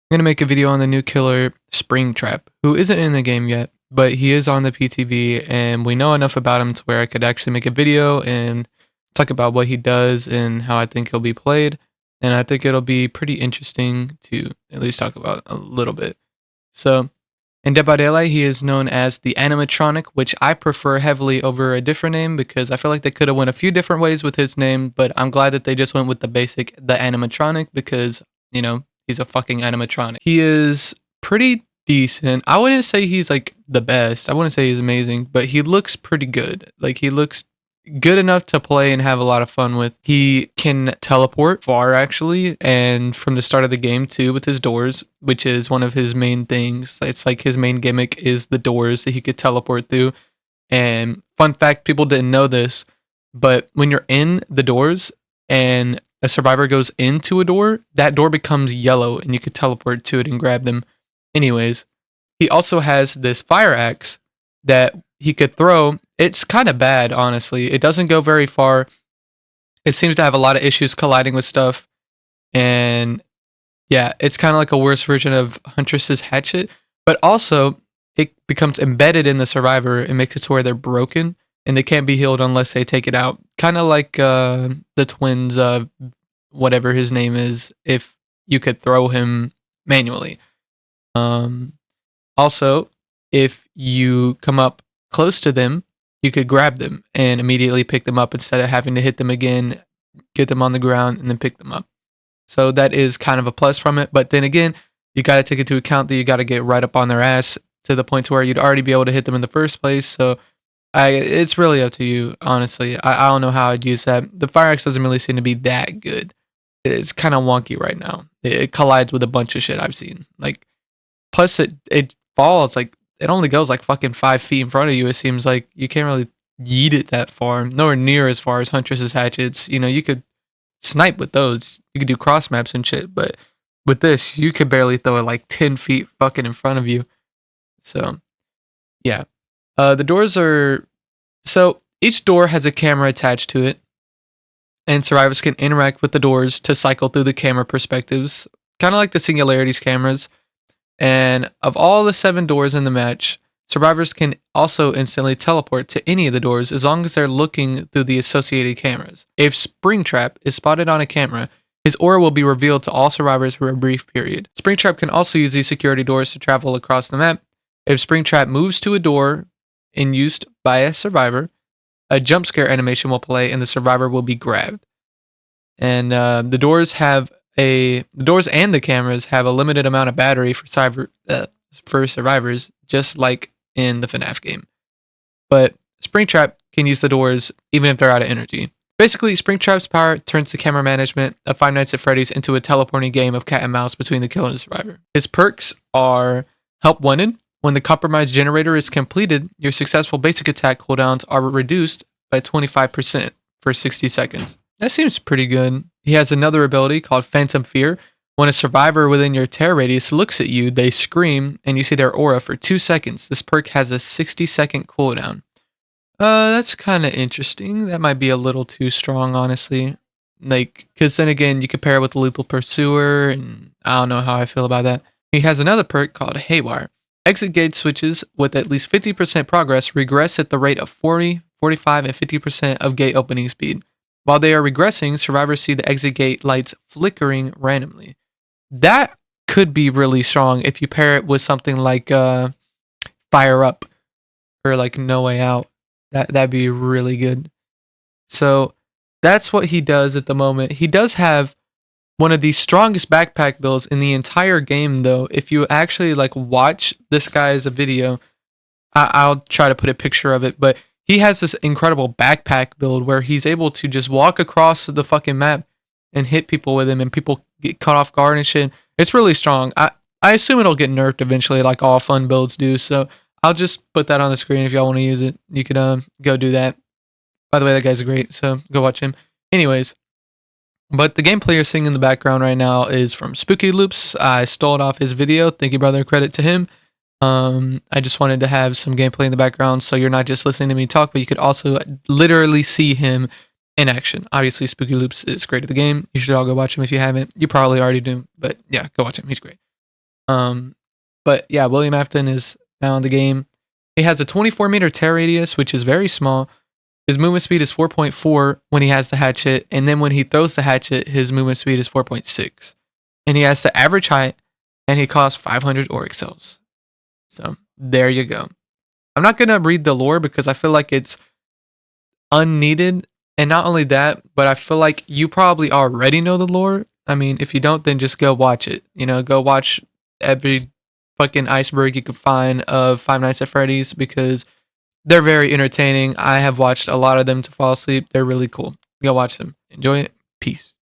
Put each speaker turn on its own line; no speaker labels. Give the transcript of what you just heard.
I'm gonna make a video on the new killer Springtrap, who isn't in the game yet, but he is on the PTV, and we know enough about him to where I could actually make a video and talk about what he does and how I think he'll be played. And I think it'll be pretty interesting to at least talk about a little bit. So, in Dead by Daylight, he is known as the Animatronic, which I prefer heavily over a different name because I feel like they could have went a few different ways with his name, but I'm glad that they just went with the Animatronic because, he's a fucking animatronic. He is pretty decent. I wouldn't say he's like the best. I wouldn't say he's amazing, but he looks pretty good. Like he looks good enough to play and have a lot of fun with. He can teleport far actually, and from the start of the game too with his doors, which is one of his main things. It's like his main gimmick is the doors that he could teleport through. And fun fact, people didn't know this, but when you're in the doors and a survivor goes into a door, that door becomes yellow and you could teleport to it and grab them. Anyways, he also has this fire axe that he could throw. It's kind of bad, honestly. It doesn't go very far. It seems to have a lot of issues colliding with stuff. And yeah, it's kind of like a worse version of Huntress's hatchet. But also, it becomes embedded in the survivor and makes it to where they're broken and they can't be healed unless they take it out. Kind of like the twins, whatever his name is, if you could throw him manually. Also, if you come up close to them, you could grab them and immediately pick them up instead of having to hit them again, get them on the ground, and then pick them up. So that is kind of a plus from it. But then again, you got to take into account that you got to get right up on their ass to the point to where you'd already be able to hit them in the first place. So it's really up to you, honestly. I don't know how I'd use that. The fire axe doesn't really seem to be that good. It's kind of wonky right now. It collides with a bunch of shit I've seen. Like, plus it falls like it only goes like fucking 5 feet in front of you. It seems like you can't really yeet it that far, nowhere near as far as Huntress's hatchets. You could snipe with those. You could do cross maps and shit, but with this, you could barely throw it like 10 feet fucking in front of you. So, yeah. The doors are... So, each door has a camera attached to it, and survivors can interact with the doors to cycle through the camera perspectives, kind of like the Singularities cameras. And of all the 7 doors in the match, survivors can also instantly teleport to any of the doors as long as they're looking through the associated cameras. If Springtrap is spotted on a camera, his aura will be revealed to all survivors for a brief period. Springtrap can also use these security doors to travel across the map. If Springtrap moves to a door and used by a survivor, a jump scare animation will play and the survivor will be grabbed. And the doors and the cameras have a limited amount of battery for survivors, just like in the FNAF game. But Springtrap can use the doors even if they're out of energy. Basically, Springtrap's power turns the camera management of Five Nights at Freddy's into a teleporting game of cat and mouse between the killer and the survivor. His perks are Help Wanted. When the compromise generator is completed, your successful basic attack cooldowns are reduced by 25% for 60 seconds. That seems pretty good. He has another ability called Phantom Fear. When a survivor within your terror radius looks at you, they scream and you see their aura for 2 seconds. This perk has a 60-second cooldown. That's kind of interesting. That might be a little too strong, honestly. Because then again, you compare it with Lethal Pursuer, and I don't know how I feel about that. He has another perk called Haywire. Exit gate switches with at least 50% progress regress at the rate of 40, 45, and 50% of gate opening speed. While they are regressing, survivors see the exit gate lights flickering randomly. That could be really strong if you pair it with something like Fire Up or like No Way Out. That'd be really good. So that's what he does at the moment. He does have one of the strongest backpack builds in the entire game, though. If you actually watch this guy's video, I'll try to put a picture of it, but he has this incredible backpack build where he's able to just walk across the fucking map and hit people with him, and people get caught off guard and shit. It's really strong. I assume it'll get nerfed eventually, like all fun builds do. So I'll just put that on the screen if y'all want to use it. You could go do that. By the way, that guy's great, so go watch him. Anyways, but the gameplay you're seeing in the background right now is from Spooky Loops. I stole it off his video. Thank you, brother. Credit to him. I just wanted to have some gameplay in the background so you're not just listening to me talk, but you could also literally see him in action. Obviously, Spooky Loops is great at the game. You should all go watch him if you haven't. You probably already do, but yeah, go watch him. He's great. Um, but yeah, William Afton is now in the game. He has a 24-meter tear radius, which is very small. His movement speed is 4.4 when he has the hatchet, and then when he throws the hatchet, his movement speed is 4.6. And he has the average height, and he costs 500 auric cells. So there you go. I'm not gonna read the lore because I feel like it's unneeded. And not only that, but I feel like you probably already know the lore. I mean, if you don't, then just go watch it. You know, go watch every fucking iceberg you could find of Five Nights at Freddy's because they're very entertaining. I have watched a lot of them to fall asleep. They're really cool. Go watch them. Enjoy it. Peace.